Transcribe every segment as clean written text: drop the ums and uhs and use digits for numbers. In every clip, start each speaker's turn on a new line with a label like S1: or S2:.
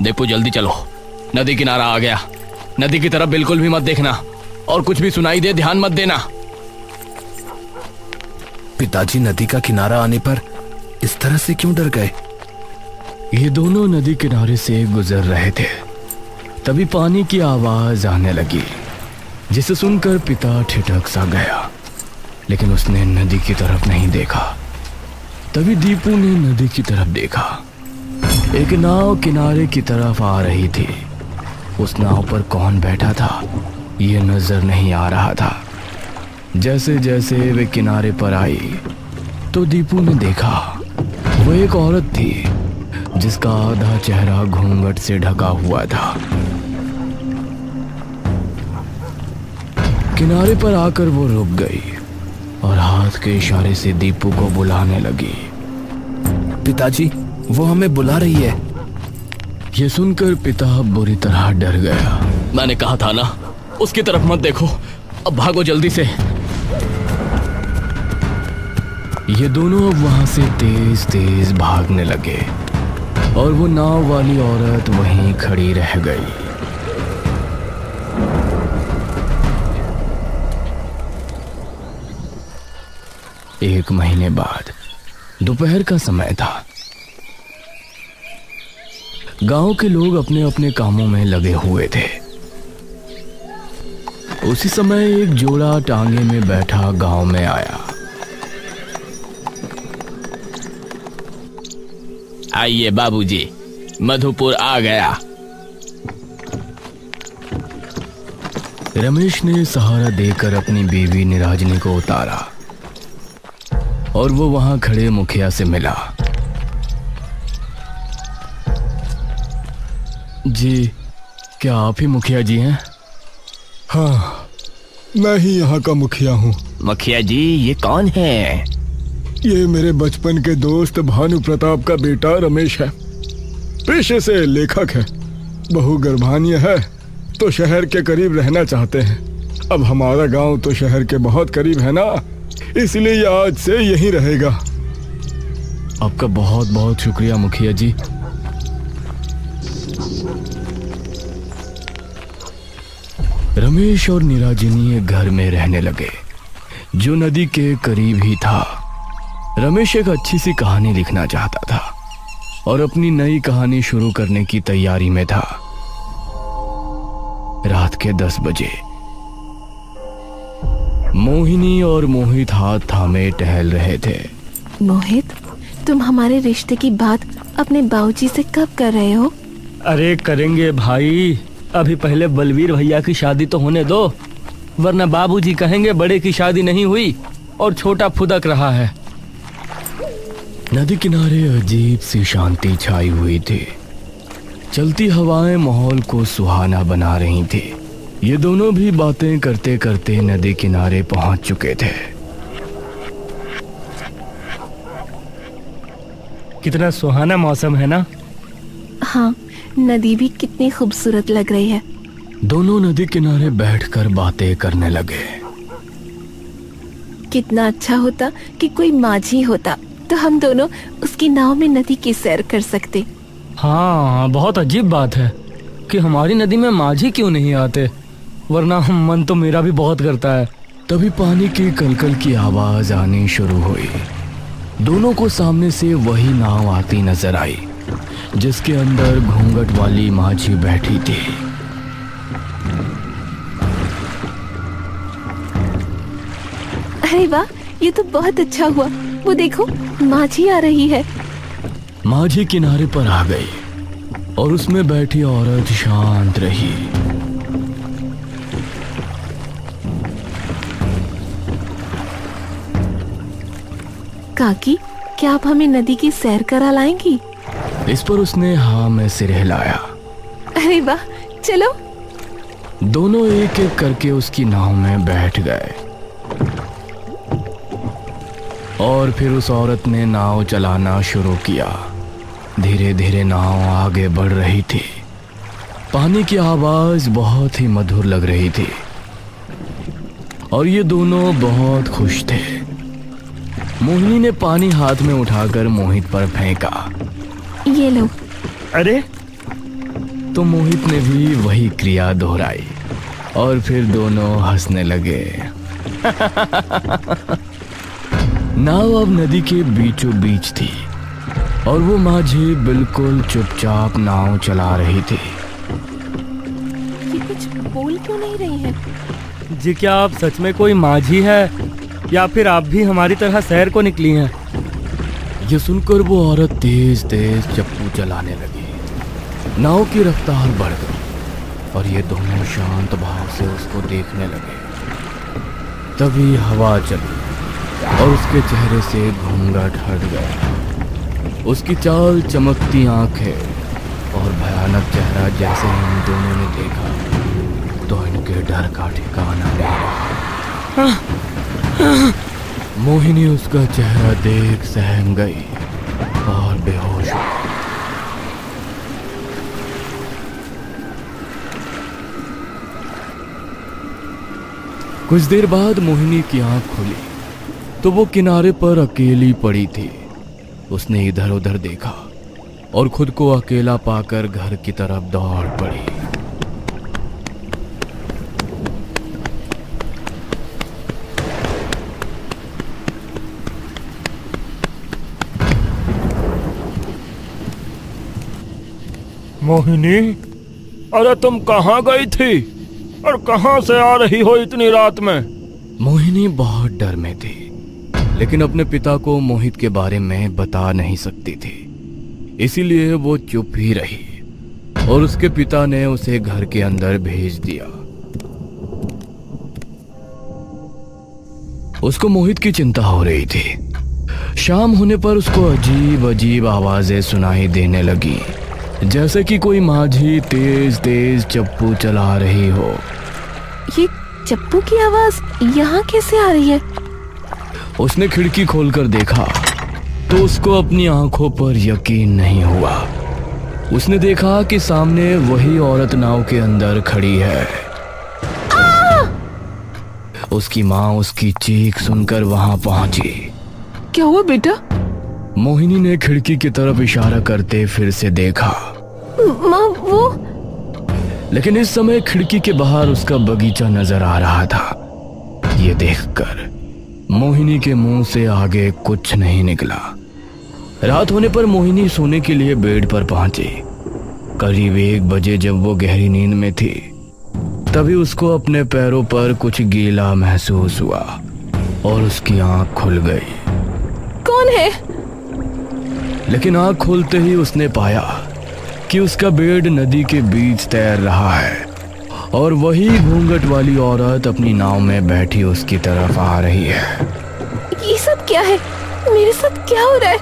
S1: दीपू जल्दी चलो, नदी किनारा आ गया। नदी की तरफ बिल्कुल भी मत देखना और कुछ भी सुनाई दे ध्यान मत देना।
S2: पिताजी नदी का किनारा आने पर इस तरह से क्यों डर गए?
S1: ये दोनों नदी किनारे से गुजर रहे थे, तभी पानी की आवाज आने लगी, जिसे सुनकर पिता ठिठक सा गया, लेकिन उसने नदी की तरफ नहीं देखा। तभी दीपू ने नदी की तरफ देखा। एक नाव किनारे की तरफ आ रही थी। उस नाव पर कौन बैठा था ये नजर नहीं आ रहा था। जैसे जैसे वे किनारे पर आई तो दीपू ने देखा वो एक औरत थी जिसका आधा चेहरा घूंघट से ढका हुआ था। किनारे पर आकर वो रुक गई और हाथ के इशारे से दीपू को बुलाने लगी।
S2: पिताजी, वो हमें बुला रही है।
S1: ये सुनकर पिता बुरी तरह डर गया। मैंने कहा था ना, उसकी तरफ मत देखो, अब भागो जल्दी से। ये दोनों अब वहां से तेज तेज भागने लगे और वो नाव वाली औरत वहीं खड़ी रह गई। एक महीने बाद दोपहर का समय था। गांव के लोग अपने अपने कामों में लगे हुए थे। उसी समय एक जोड़ा टांगे में बैठा गांव में आया। आइए बाबूजी, मधुपुर आ गया। रमेश ने सहारा देकर अपनी बीवी निराजनी को उतारा और वो वहां खड़े मुखिया से मिला। जी, क्या आप ही मुखिया जी हैं?
S3: हाँ, मैं ही यहाँ का मुखिया हूँ।
S1: मुखिया जी, ये कौन है?
S3: ये मेरे बचपन के दोस्त भानु प्रताप का बेटा रमेश है। पेशे से लेखक है। बहू गर्भान्य है तो शहर के करीब रहना चाहते हैं। अब हमारा गांव तो शहर के बहुत करीब है ना, इसलिए ये आज से यहीं रहेगा।
S1: आपका बहुत बहुत शुक्रिया मुखिया जी। रमेश और निराजनी एक घर में रहने लगे जो नदी के करीब ही था। रमेश एक अच्छी सी कहानी लिखना चाहता था और अपनी नई कहानी शुरू करने की तैयारी में था। रात के 10 बजे मोहिनी और मोहित हाथ थामे टहल रहे थे।
S4: मोहित, तुम हमारे रिश्ते की बात अपने बाबूजी से कब कर रहे हो?
S5: अरे करेंगे भाई, अभी पहले बलवीर भैया की शादी तो होने दो, वरना बाबूजी कहेंगे बड़े की शादी नहीं हुई और छोटा फुदक रहा है।
S1: नदी किनारे अजीब सी शांति छाई हुई थी। चलती हवाएं माहौल को सुहाना बना रही थी। ये दोनों भी बातें करते करते नदी किनारे पहुंच चुके थे।
S5: कितना सुहाना मौसम है ना?
S4: हाँ, नदी भी कितनी खूबसूरत लग रही है।
S1: दोनों नदी किनारे बैठकर बातें करने लगे।
S4: कितना अच्छा होता कि कोई माझी होता तो हम दोनों उसकी नाव में नदी की सैर कर सकते।
S5: हाँ, बहुत अजीब बात है कि हमारी नदी में माझी क्यों नहीं आते, वरना मन तो मेरा भी बहुत करता है।
S1: तभी पानी की कलकल की आवाज आनी शुरू हुई। दोनों को सामने से वही नाव आती नजर आई जिसके अंदर घूंघट वाली माझी बैठी थी।
S4: अरे वाह, ये तो बहुत अच्छा हुआ। वो देखो, माझी आ रही है।
S1: माझी किनारे पर आ गई और उसमें बैठी औरत शांत रही।
S4: काकी, क्या आप हमें नदी की सैर करा लाएंगी?
S1: इस पर उसने हाँ में सिर हिलाया।
S4: अरे वाह, चलो।
S1: दोनों एक एक करके उसकी नाव में बैठ गए और फिर उस औरत ने नाव चलाना शुरू किया। धीरे धीरे नाव आगे बढ़ रही थी। पानी की आवाज बहुत ही मधुर लग रही थी और ये दोनों बहुत खुश थे। मोहिनी ने पानी हाथ में उठाकर मोहित पर फेंका।
S4: ये लो।
S5: अरे
S1: तो मोहित ने भी वही क्रिया दोहराई और फिर दोनों हंसने लगे। नाव अब नदी के बीचों बीच थी और वो माझी बिल्कुल चुपचाप नाव चला रही थी।
S4: ये कुछ बोल क्यों नहीं रही है?
S5: जी क्या आप सच में कोई माझी है या फिर आप भी हमारी तरह शहर को निकली हैं?
S1: ये सुनकर वो औरत तेज तेज चप्पू चलाने लगी। नाव की रफ्तार बढ़ गई और ये दोनों शांत भाव से उसको देखने लगे। तभी हवा चली और उसके चेहरे से घूंघट हट गया। उसकी चाल, चमकती आंखें और भयानक चेहरा जैसे ही इन दोनों ने देखा तो इनके डर का ठिकाना नहीं रहा। मोहिनी उसका चेहरा देख सहम गई और बेहोश हो गई। कुछ देर बाद मोहिनी की आंख खुली तो वो किनारे पर अकेली पड़ी थी। उसने इधर उधर देखा और खुद को अकेला पाकर घर की तरफ दौड़ पड़ी।
S5: मोहिनी, अरे तुम कहाँ गई थी और कहाँ से आ रही हो इतनी रात में?
S1: मोहिनी बहुत डर में थी लेकिन अपने पिता को मोहित के बारे में बता नहीं सकती थी, इसीलिए वो चुप ही रही और उसके पिता ने उसे घर के अंदर भेज दिया। उसको मोहित की चिंता हो रही थी। शाम होने पर उसको अजीब अजीब आवाजें सुनाई देने लगी, जैसे कि कोई माझी तेज तेज चप्पू चला रही हो।
S4: ये चप्पू की आवाज यहाँ कैसे आ रही है?
S1: उसने खिड़की खोलकर देखा तो उसको अपनी आंखों पर यकीन नहीं हुआ। उसने देखा कि सामने वही औरत नाव के अंदर खड़ी है। उसकी माँ उसकी चीख सुनकर वहां पहुंची।
S4: क्या हुआ बेटा?
S1: मोहिनी ने खिड़की की तरफ इशारा करते फिर से देखा,
S4: माँ वो।
S1: लेकिन इस समय खिड़की के बाहर उसका बगीचा नजर आ रहा था। ये देखकर मोहिनी के मुंह से आगे कुछ नहीं निकला। रात होने पर मोहिनी सोने के लिए बेड पर पहुंची। करीब 1 बजे जब वो गहरी नींद में थी तभी उसको अपने पैरों पर कुछ गीला महसूस हुआ और उसकी आंख खुल गई।
S4: कौन है?
S1: लेकिन आंख खोलते ही उसने पाया कि उसका बेड नदी के बीच तैर रहा है और वही घूंघट वाली औरत अपनी नाव में बैठी उसकी तरफ आ रही है।
S4: ये सब क्या है? मेरे साथ क्या हो रहा है?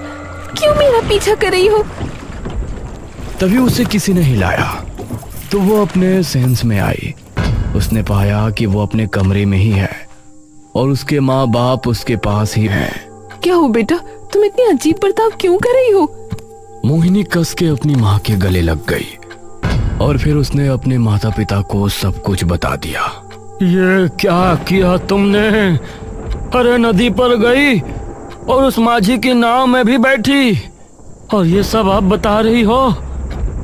S4: क्यों मेरा पीछा कर रही हो?
S1: तभी उसे किसी ने हिलाया तो वो अपने सेंस में आई। उसने पाया कि वो अपने कमरे में ही है और उसके माँ बाप उसके पास ही हैं।
S4: क्या हो बेटा, तुम इतनी अजीब बर्ताव क्यों कर रही हो?
S1: मोहिनी कस के अपनी माँ के गले लग गई और फिर उसने अपने माता पिता को सब कुछ बता दिया।
S5: ये क्या किया तुमने? अरे नदी पर गई और उस माझी की नाव में भी बैठी और ये सब आप बता रही हो?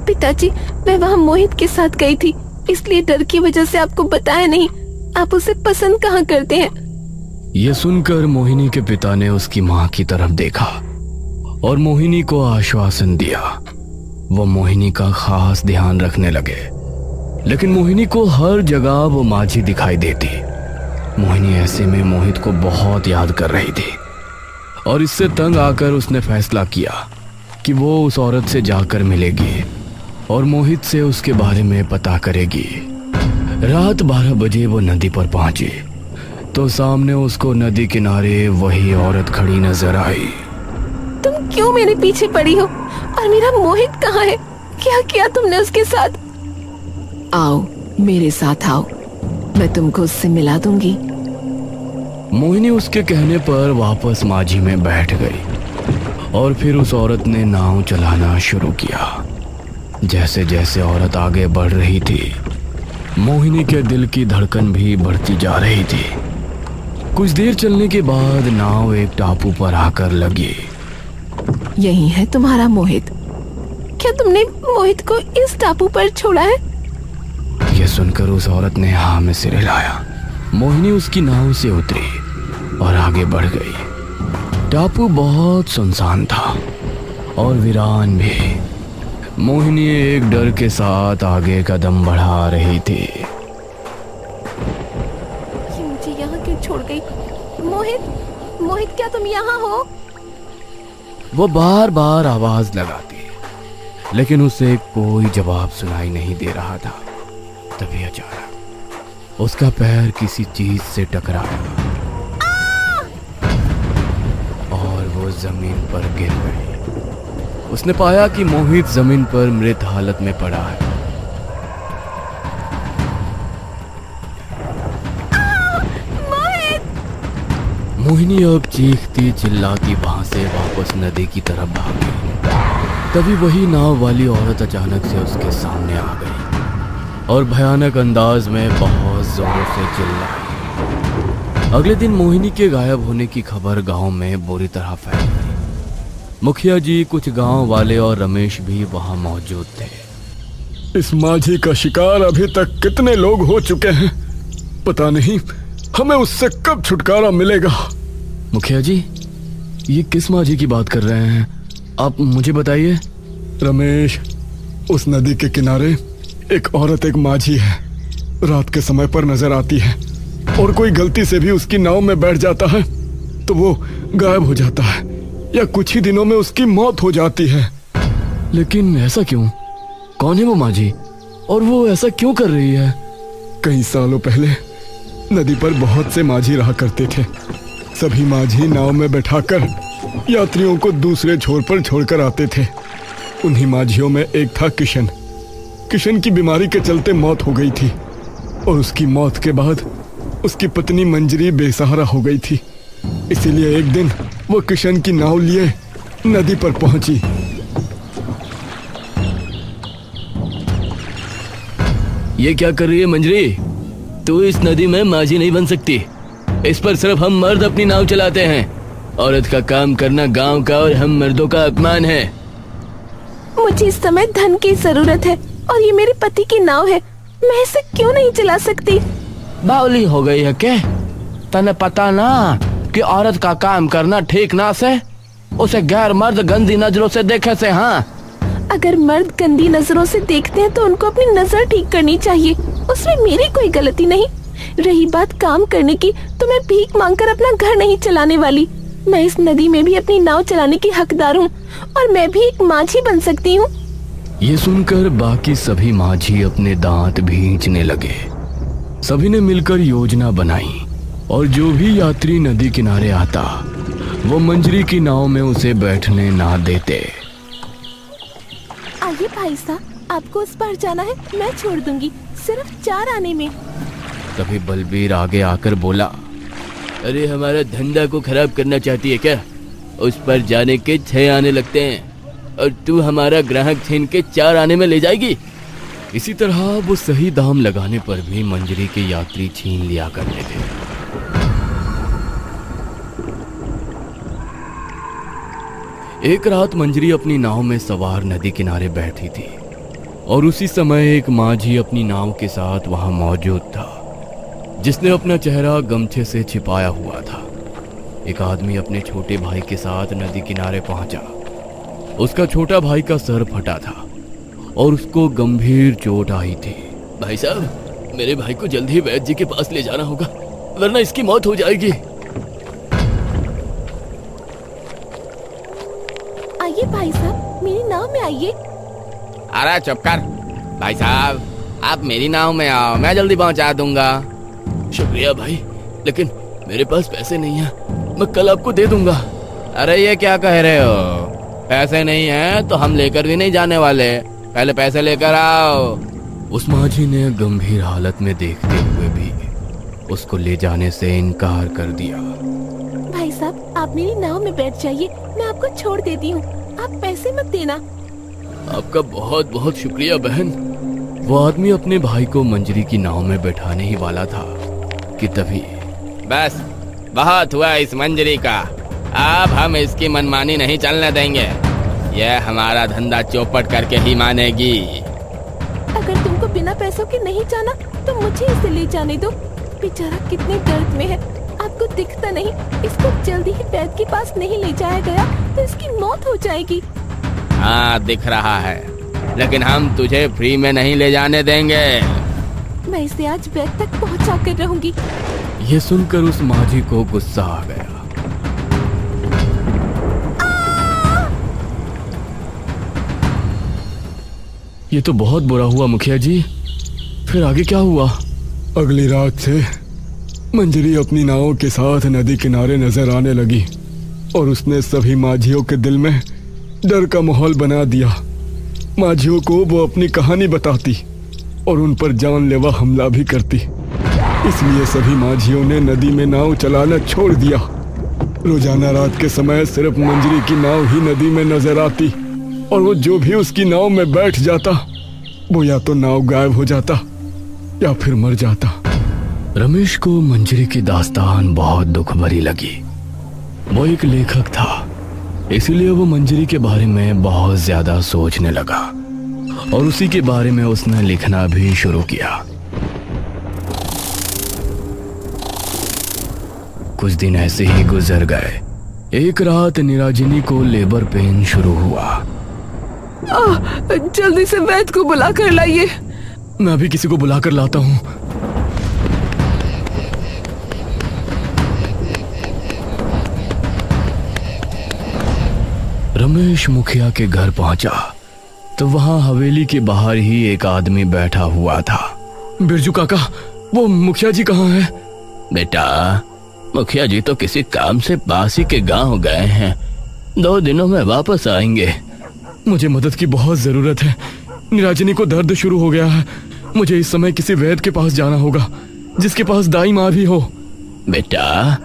S4: पिताजी, मैं वहाँ मोहित के साथ गई थी, इसलिए डर की वजह से आपको बताया नहीं। आप उसे पसंद कहाँ करते हैं?
S1: ये सुनकर मोहिनी के पिता ने उसकी माँ की तरफ देखा और मोहिनी को आश्वासन दिया। वो मोहिनी का खास ध्यान रखने लगे, लेकिन मोहिनी को हर जगह वो माझी दिखाई देती। मोहिनी ऐसे में मोहित को बहुत याद कर रही थी और इससे तंग आकर उसने फैसला किया कि वो उस औरत से जाकर मिलेगी और मोहित से उसके बारे में पता करेगी। रात 12 बजे वो नदी पर पहुंची तो सामने उसको नदी किनारे वही औरत खड़ी नजर आई।
S4: तुम क्यों मेरे पीछे पड़ी हो? और मेरा मोहित कहाँ है? क्या किया तुमने उसके साथ? आओ मेरे साथ आओ, मैं तुमको उससे मिला दूंगी।
S1: मोहिनी उसके कहने पर वापस माझी में बैठ गई और फिर उस औरत ने नाव चलाना शुरू किया। जैसे जैसे औरत आगे बढ़ रही थी मोहिनी के दिल की धड़कन भी बढ़ती जा रही थी। कुछ देर चलने के बाद नाव एक टापू पर आकर लगी।
S4: यही है तुम्हारा मोहित? क्या तुम तुमने मोहित को इस टापू पर छोड़ा है?
S1: यह सुनकर उस औरत ने हाँ में सिर हिलाया। मोहिनी उसकी नाव से उतरी और आगे बढ़ गई। टापू बहुत सुनसान था और वीरान भी। मोहिनी एक डर के साथ आगे कदम बढ़ा रही थी।
S4: ये मुझे यहाँ क्यों छोड़ गई? मोहित, मोहित क्या तुम यहाँ हो?
S1: वो बार बार आवाज लगाती लेकिन उसे कोई जवाब सुनाई नहीं दे रहा था। तभी अचानक उसका पैर किसी चीज से टकराया और वो जमीन पर गिर गई। उसने पाया कि मोहित जमीन पर मृत हालत में पड़ा है। मोहिनी अब चीखती चिल्लाती वहां से वापस नदी की तरफ भागी। तभी वही नाव वाली औरत अचानक से उसके सामने आ गई और भयानक अंदाज में बहुत जोरों से चिल्लाई। अगले दिन मोहिनी के गायब होने की खबर गांव में बुरी तरह फैल गई। मुखिया जी, कुछ गांव वाले और रमेश भी वहां मौजूद थे।
S3: इस माझी का शिकार अभी तक कितने लोग हो चुके हैं, पता नहीं हमें उससे कब छुटकारा मिलेगा।
S1: मुखिया जी, ये किस माझी की बात कर रहे हैं आप, मुझे बताइए।
S3: रमेश, उस नदी के किनारे एक औरत, एक माझी है। रात के समय पर नजर आती है और कोई गलती से भी उसकी नाव में बैठ जाता है तो वो गायब हो जाता है या कुछ ही दिनों में उसकी मौत हो जाती है।
S1: लेकिन ऐसा क्यों? कौन है वो माझी और वो ऐसा क्यों कर रही है?
S3: कई सालों पहले नदी पर बहुत से माझी रहा करते थे। सभी माझी नाव में बैठाकर यात्रियों को दूसरे छोर पर छोड़कर आते थे। उन्हीं माझियों में एक था किशन। किशन की बीमारी के चलते मौत हो गई थी और उसकी मौत के बाद उसकी पत्नी मंजरी बेसहारा हो गई थी। इसीलिए एक दिन वो किशन की नाव लिए नदी पर पहुंची।
S5: ये क्या कर रही है मंजरी? तू इस नदी में माझी नहीं बन सकती। इस पर सिर्फ हम मर्द अपनी नाव चलाते हैं। औरत का काम करना गांव का और हम मर्दों का अपमान है।
S4: मुझे इस समय धन की जरूरत है और ये मेरे पति की नाव है, मैं इसे क्यों नहीं चला सकती?
S5: बावली हो गई है क्या? तने पता ना कि औरत का काम करना ठीक ना से उसे गैर मर्द गंदी नजरों से देखे से। हाँ,
S4: अगर मर्द गंदी नजरों से देखते हैं तो उनको अपनी नजर ठीक करनी चाहिए, उसमें मेरी कोई गलती नहीं। रही बात काम करने की, तो मैं भीख मांगकर अपना घर नहीं चलाने वाली। मैं इस नदी में भी अपनी नाव चलाने की हकदार हूँ और मैं भी एक माझी बन सकती हूँ।
S1: ये सुनकर बाकी सभी माझी अपने दांत भींचने लगे। सभी ने मिलकर योजना बनाई और जो भी यात्री नदी किनारे आता वो मंजरी की नाव में उसे बैठने ना देते।
S4: आइए भाई साहब, आपको उस पार जाना है, मैं छोड़ दूंगी, सिर्फ 4 आने में।
S1: तभी बलबीर आगे आकर बोला,
S5: अरे हमारा धंधा को खराब करना चाहती है क्या? उस पर जाने के 6 आने लगते हैं और तू हमारा ग्राहक छीन के 4 आने में ले जाएगी।
S1: इसी तरह वो सही दाम लगाने पर भी मंजरी के यात्री छीन लिया करते थे। एक रात मंजरी अपनी नाव में सवार नदी किनारे बैठी थी और उसी समय एक माझी अपनी नाव के साथ वहां मौजूद था, जिसने अपना चेहरा गमछे से छिपाया हुआ था। एक आदमी अपने छोटे भाई के साथ नदी किनारे पहुंचा। उसका छोटा भाई का सर फटा था और उसको गंभीर चोट आई थी।
S5: भाई साहब, मेरे भाई को जल्दी ही वैद्य जी के पास ले जाना होगा, वरना इसकी मौत हो जाएगी।
S4: आइए भाई साहब, मेरी नाव में आइए।
S5: अरे चुप कर भाई साहब, आप मेरी नाव में आओ, मैं जल्दी पहुंचा दूंगा। शुक्रिया भाई, लेकिन मेरे पास पैसे नहीं है, मैं कल आपको दे दूंगा।
S6: अरे ये क्या कह रहे हो? पैसे नहीं है तो हम लेकर भी नहीं जाने वाले, पहले पैसे लेकर आओ।
S1: उस माझी ने गंभीर हालत में देखते हुए भी उसको ले जाने से इनकार कर दिया।
S4: भाई साहब, आप मेरी नाव में बैठ जाइए, मैं आपको छोड़ देती हूँ, आप पैसे मत देना।
S1: आपका बहुत बहुत शुक्रिया बहन। वो आदमी अपने भाई को मंजरी की नाव में बैठाने ही वाला था कि तभी
S6: बस बहुत हुआ इस मंजरी का, अब हम इसकी मनमानी नहीं चलने देंगे। यह हमारा धंधा चौपट करके ही मानेगी।
S4: अगर तुमको बिना पैसों के नहीं जाना तो मुझे इसे ले जाने दो। बेचारा कितने दर्द में है, आपको दिखता नहीं? इसको जल्दी ही वैद्य के पास नहीं ले जाया गया तो इसकी मौत हो जाएगी।
S6: हाँ दिख रहा है, लेकिन हम तुझे फ्री में नहीं ले जाने देंगे।
S4: मैं इसे आज वैद्य तक पहुंचा कर रहूंगी।
S1: ये सुनकर उस माझी को गुस्सा आ गया। ये तो बहुत बुरा हुआ मुखिया जी, फिर आगे क्या हुआ?
S3: अगली रात से मंजरी अपनी नावों के साथ नदी किनारे नजर आने लगी और उसने सभी माझियों के दिल में डर का माहौल बना दिया। माझियों को वो अपनी कहानी बताती और उन पर जानलेवा हमला भी करती। इसलिए सभी माझियों ने नदी में नाव चलाना छोड़ दिया। रोजाना रात के समय सिर्फ मंजरी की नाव ही नदी में नजर आती और वो जो भी उसकी नाव में बैठ जाता वो या तो नाव गायब हो जाता या फिर मर जाता।
S1: रमेश को मंजरी की दास्तान बहुत दुख भरी लगी। वो एक लेखक था, इसीलिए वो मंजरी के बारे में बहुत ज्यादा सोचने लगा और उसी के बारे में उसने लिखना भी शुरू किया। कुछ दिन ऐसे ही गुजर गए। एक रात निराजिनी को लेबर पेन शुरू हुआ।
S4: जल्दी से वैद्य को बुला कर लाइए।
S1: मैं अभी किसी को बुला कर लाता हूँ। रमेश मुखिया के घर पहुंचा तो वहां हवेली के बाहर ही एक आदमी बैठा हुआ था। बिरजू काका, वो मुखिया जी कहाँ हैं?
S5: बेटा, मुखिया जी तो किसी काम से पास ही के गांव गए हैं, 2 दिनों में वापस आएंगे।
S1: मुझे मदद की बहुत जरूरत है। निराजनी को दर्द शुरू हो गया है। मुझे इस समय किसी वैद्य के पास जाना होगा जिसके पास दाई माँ भी हो।
S5: बेटा,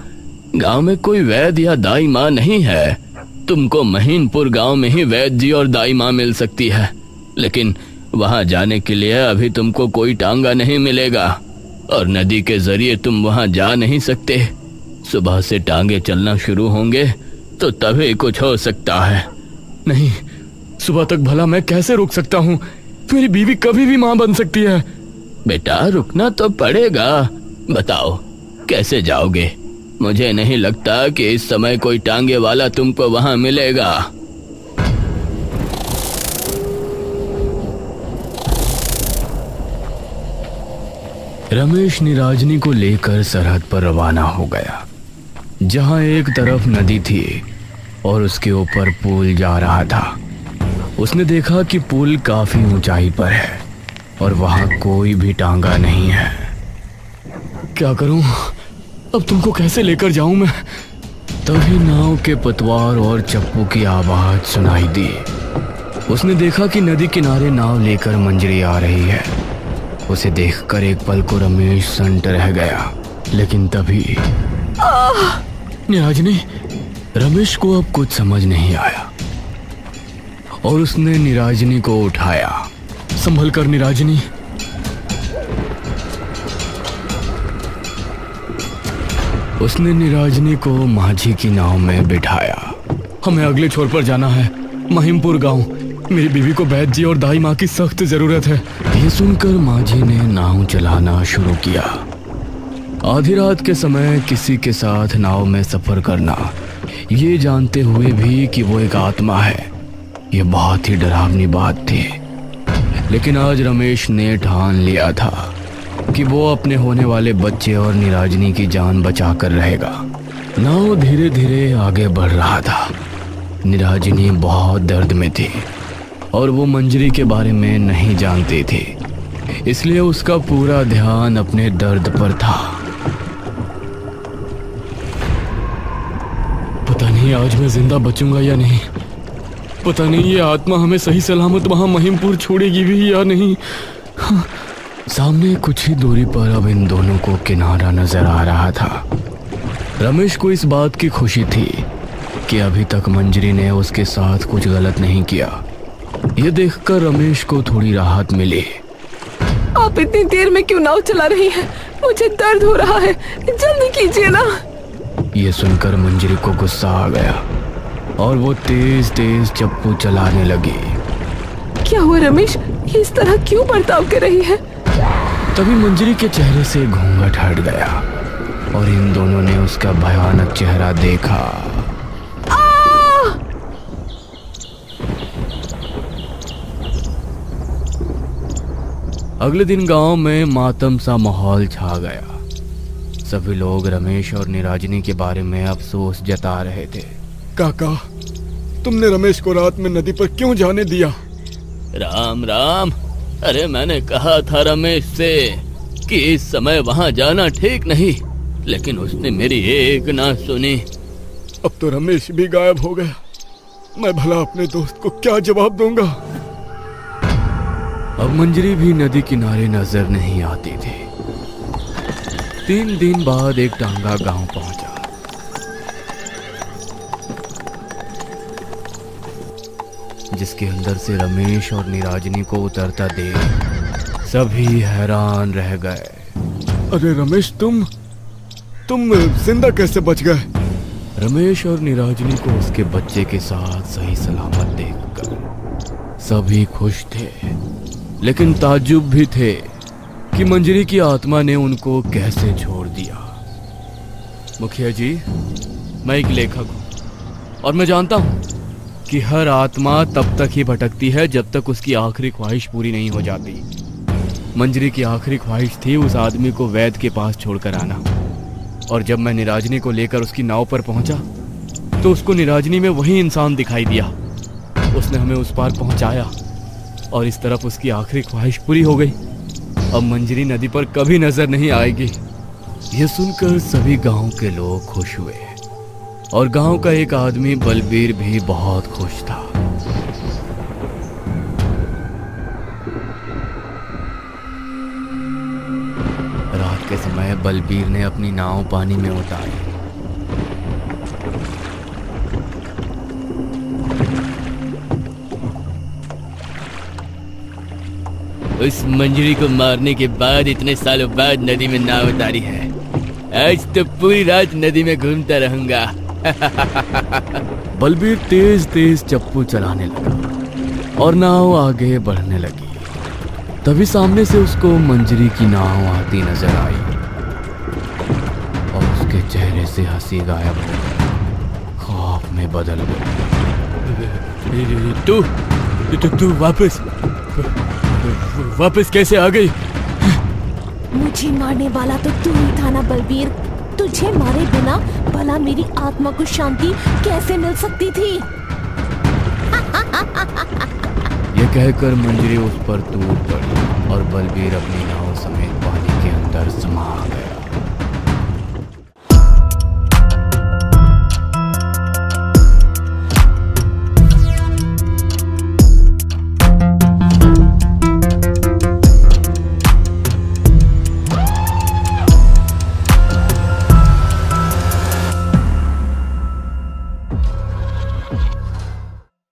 S5: गांव में कोई वैद्य या दाई माँ नहीं है। तुमको महीनपुर गांव में ही वैद्य जी और दाई माँ मिल सकती है, लेकिन वहां जाने के लिए अभी तुमको कोई टांगा नहीं मिलेगा और नदी के जरिए तुम वहां जा नहीं सकते। सुबह से टांगे चलना शुरू होंगे तो तभी कुछ हो सकता है।
S1: नहीं, सुबह तक भला मैं कैसे रुक सकता हूँ? मेरी बीवी कभी भी माँ बन सकती है।
S5: बेटा, रुकना तो पड़ेगा। बताओ कैसे जाओगे? मुझे नहीं लगता कि इस समय कोई टांगे वाला तुमको वहां मिलेगा।
S1: रमेश निराजनी को लेकर सरहद पर रवाना हो गया, जहां एक तरफ नदी थी और उसके ऊपर पुल जा रहा था। उसने देखा कि पुल काफी ऊंचाई पर है और वहां कोई भी टांगा नहीं है। क्या करूं? अब तुमको कैसे लेकर जाऊं मैं? तभी नाव के पतवार और चप्पू की आवाज सुनाई दी। उसने देखा कि नदी किनारे नाव लेकर मंजरी आ रही है। उसे देखकर एक पल को रमेश संट रह गया, लेकिन तभी निराजनी। रमेश को अब कुछ समझ नहीं आया और उसने निराजनी को उठाया। संभल कर निराजनी। उसने निराजनी को माझी की नाव में बिठाया। हमें अगले छोर पर जाना है, महिमपुर गांव। मेरी बीवी को वैद्य जी और दाई माँ की सख्त जरूरत है। ये सुनकर माझी ने नाव चलाना शुरू किया। आधी रात के समय किसी के साथ नाव में सफर करना, ये जानते हुए भी कि वो एक आत्मा है, ये बहुत ही डरावनी बात थी। लेकिन आज रमेश ने ठान लिया था कि वो अपने होने वाले बच्चे और निराजनी की जान बचाकर रहेगा। नाव धीरे धीरे आगे बढ़ रहा था। निराजनी बहुत दर्द में थी और वो मंजरी के बारे में नहीं जानती थी, इसलिए उसका पूरा ध्यान अपने दर्द पर था। पता नहीं आज मैं जिंदा बचूंगा या नहीं। पता नहीं ये आत्मा हमें सही सलामत वहां महिमपुर छोड़ेगी भी या नहीं। सामने कुछ ही दूरी पर अब इन दोनों को किनारा नजर आ रहा था। रमेश को इस बात की खुशी थी कि अभी तक मंजरी ने उसके साथ कुछ गलत नहीं किया। ये देखकर रमेश को थोड़ी राहत मिली।
S4: आप इतनी देर में क्यों नाव चला रही हैं? मुझे दर्द हो रहा है, जल्दी कीजिए ना।
S1: ये सुनकर मंजरी को गुस्सा आ गया। और वो तेज तेज चप्पू चलाने लगी।
S4: क्या हुआ रमेश, ये इस तरह क्यों बर्ताव कर रही है?
S1: तभी मंजरी के चेहरे से घूंघट हट गया और इन दोनों ने उसका भयानक चेहरा देखा। अगले दिन गांव में मातम सा माहौल छा गया। सभी लोग रमेश और निराजनी के बारे में अफसोस जता रहे थे।
S3: काका, तुमने रमेश को रात में नदी पर क्यों जाने दिया?
S5: राम राम। अरे मैंने कहा था रमेश से कि इस समय वहां जाना ठीक नहीं, लेकिन उसने मेरी एक ना सुनी।
S3: अब तो रमेश भी गायब हो गया। मैं भला अपने दोस्त को क्या जवाब दूंगा?
S1: अब मंजरी भी नदी किनारे नजर नहीं आती थी। 3 दिन बाद एक टांगा गांव पहुंचा। जिसके अंदर से रमेश और निराजनी को उतरता देख सभी हैरान रह गए।
S3: अरे रमेश, तुम जिंदा कैसे बच गए?
S1: रमेश और निराजनी को उसके बच्चे के साथ सही सलामत देखकर सभी खुश थे, लेकिन ताज्जुब भी थे कि मंजरी की आत्मा ने उनको कैसे छोड़ दिया। मुखिया जी, मैं एक लेखक हूं और मैं जानता हूं कि हर आत्मा तब तक ही भटकती है जब तक उसकी आखिरी ख्वाहिश पूरी नहीं हो जाती। मंजरी की आखिरी ख्वाहिश थी उस आदमी को वैद के पास छोड़कर आना, और जब मैं निराजनी को लेकर उसकी नाव पर पहुंचा तो उसको निराजनी में वही इंसान दिखाई दिया। उसने हमें उस पार पहुंचाया और इस तरफ उसकी आखिरी ख्वाहिश पूरी हो गई। अब मंजरी नदी पर कभी नजर नहीं आएगी। यह सुनकर सभी गांव के लोग खुश हुए और गांव का एक आदमी बलबीर भी बहुत खुश था। रात के समय बलबीर ने अपनी नाव पानी में उतारी।
S5: उस मंजरी को मारने के बाद इतने सालों बाद नदी में नाव उतारी है। आज तो पूरी रात नदी में घूमता रहूंगा।
S1: बलबीर तेज तेज चप्पू चलाने लगा और नाव आगे बढ़ने लगी। तभी सामने से उसको मंजरी की नाव आती नजर आई और उसके चेहरे से हंसी गायब हो गई, खौफ में बदल गई।
S5: तू वापस कैसे आ गई?
S4: मुझे मारने वाला तो तू ही था ना बलबीर। तुझे मारे बिना भला मेरी आत्मा को शांति कैसे मिल सकती थी?
S1: ये कहकर मंजरी उस पर टूट पड़ी और बलबीर अपनी नाव समेत पानी के अंदर समा गया।